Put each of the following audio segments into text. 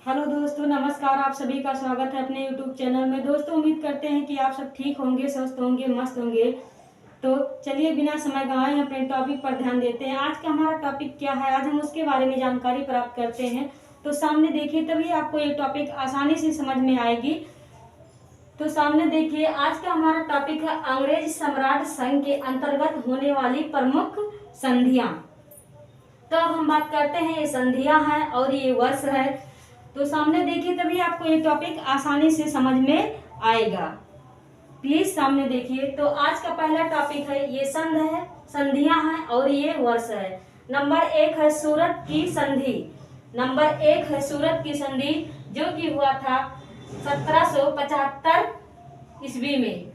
Hello दोस्तों, नमस्कार। आप सभी का स्वागत है अपने यूट्यूब चैनल में। दोस्तों, उम्मीद करते हैं कि आप सब ठीक होंगे, स्वस्थ होंगे, मस्त होंगे। तो चलिए बिना समय गंवाए अपने टॉपिक पर ध्यान देते हैं। आज का हमारा टॉपिक क्या है, आज हम उसके बारे में जानकारी प्राप्त करते हैं। तो सामने देखिए, तभी आपको ये टॉपिक आसानी से समझ में आएगी। तो सामने देखिए, आज का हमारा टॉपिक है अंग्रेज सम्राट संघ के अंतर्गत होने वाली प्रमुख संधियां। तो अब हम बात करते हैं, ये संधियां हैं और ये वर्ष है। तो सामने देखिए, तभी आपको ये टॉपिक आसानी से समझ में आएगा। प्लीज सामने देखिए। तो आज का पहला टॉपिक है, ये संध है, संधियां हैं और ये वर्ष है। नंबर 1 है सूरत की संधि। नंबर 1 है सूरत की संधि, जो कि हुआ था 1775 ईस्वी में,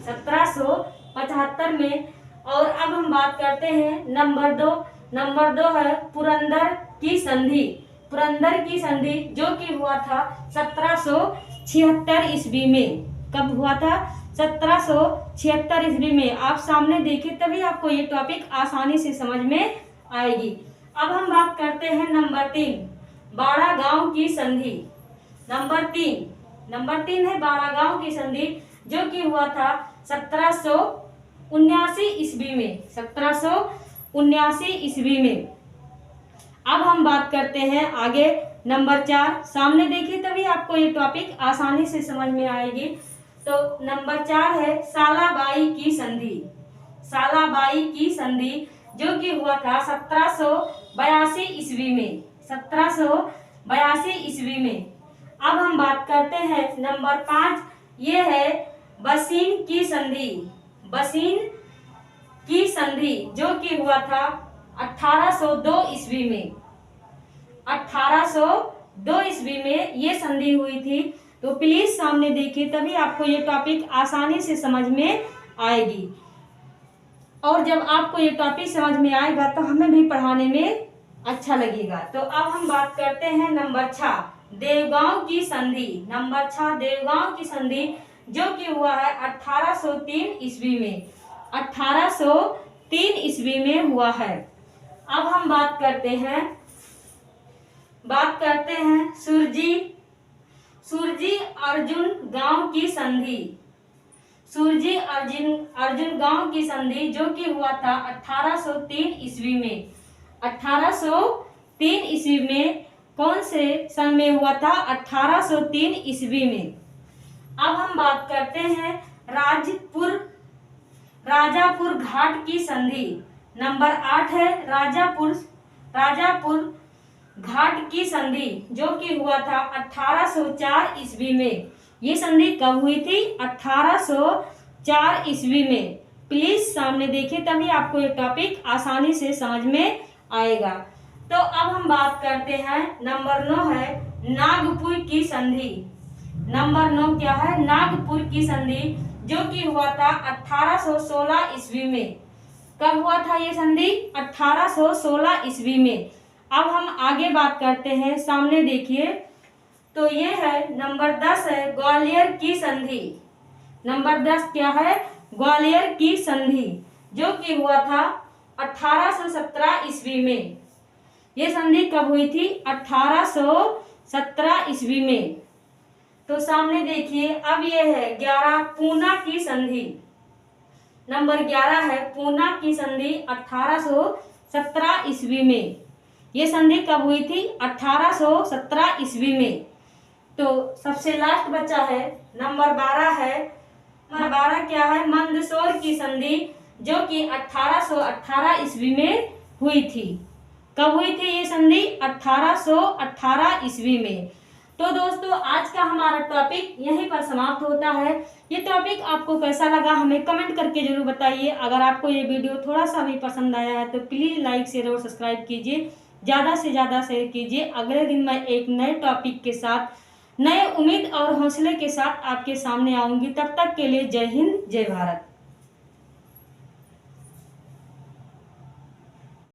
1775 में। और अब हम बात करते हैं नंबर 2। नंबर 2 है पुरंदर की संधि। पुरंदर की संधि, जो कि हुआ था 1776 ईस्वी में। कब हुआ था? 1776 ईस्वी में। आप सामने देखिए, तभी आपको ये टॉपिक आसानी से समझ में आएगी। अब हम बात करते हैं नंबर 3, बाड़ागांव की संधि। नंबर 3 है बाड़ागांव की संधि, जो कि हुआ था 1779 ईस्वी में, 1779 ईस्वी में। अब हम बात करते हैं आगे नंबर 4। सामने देखिए, तभी आपको ये टॉपिक आसानी से समझ में आएगी। तो नंबर 4 है सालाबाई की संधि। सालाबाई की संधि, जो कि हुआ था 1782 ईस्वी में, 1782 ईस्वी में। अब हम बात करते हैं नंबर 5, ये है बसीन की संधि। बसीन की संधि, जो कि हुआ था 1802 ईस्वी में, 1802 ईस्वी में ये संधि हुई थी। तो प्लीज सामने देखिए, तभी आपको ये टॉपिक आसानी से समझ में आएगी। और जब आपको ये टॉपिक समझ में आएगा तो हमें भी पढ़ाने में अच्छा लगेगा। तो अब हम बात करते हैं नंबर 6, देवगांव की संधि। नंबर 6 देवगांव की संधि, जो कि हुआ है 1803 ईस्वी में, 1803 ईस्वी में हुआ है। अब हम बात करते हैं सुरजी अर्जुन गांव की संधि। सुरजी अर्जुन गांव की संधि, जो कि हुआ था 1803 ईस्वी में, 1803 ईस्वी में। कौन से सन में हुआ था? 1803 ईस्वी में। अब हम बात करते हैं राजापुर घाट की संधि। नंबर 8 है राजापुर घाट की संधि, जो कि हुआ था 1804 ईस्वी में। ये संधि कब हुई थी? 1804 ईस्वी में। प्लीज सामने देखिए, तभी आपको ये टॉपिक आसानी से समझ में आएगा। तो अब हम बात करते हैं नंबर 9 है नागपुर की संधि। नंबर 9 क्या है? नागपुर की संधि, जो कि हुआ था 1816 ईस्वी में। कब हुआ था ये संधि? 1816 ईस्वी में। अब हम आगे बात करते हैं, सामने देखिए। तो ये है नंबर 10 है ग्वालियर की संधि। नंबर 10 क्या है? ग्वालियर की संधि, जो कि हुआ था 1817 ईस्वी में। ये संधि कब हुई थी? 1817 ईस्वी में। तो सामने देखिए, अब ये है 11 पूना की संधि। नंबर 11 है पूना की संधि, 1817 ईस्वी में। ये संधि कब हुई थी? 1817 ईस्वी में। तो सबसे लास्ट बचा है नंबर 12 है। नंबर 12 क्या है? मंदसौर की संधि, जो कि 1818 ईस्वी में हुई थी। कब हुई थी ये संधि? 1818 ईस्वी में। तो दोस्तों, आज का हमारा टॉपिक यहीं पर समाप्त होता है। ये टॉपिक आपको कैसा लगा हमें कमेंट करके जरूर बताइए। अगर आपको ये वीडियो थोड़ा सा भी पसंद आया है तो प्लीज लाइक शेयर और सब्सक्राइब कीजिए, ज़्यादा से ज़्यादा शेयर कीजिए। अगले दिन मैं एक नए टॉपिक के साथ, नए उम्मीद और हौसले के साथ आपके सामने आऊँगी। तब तक के लिए जय हिंद, जय भारत।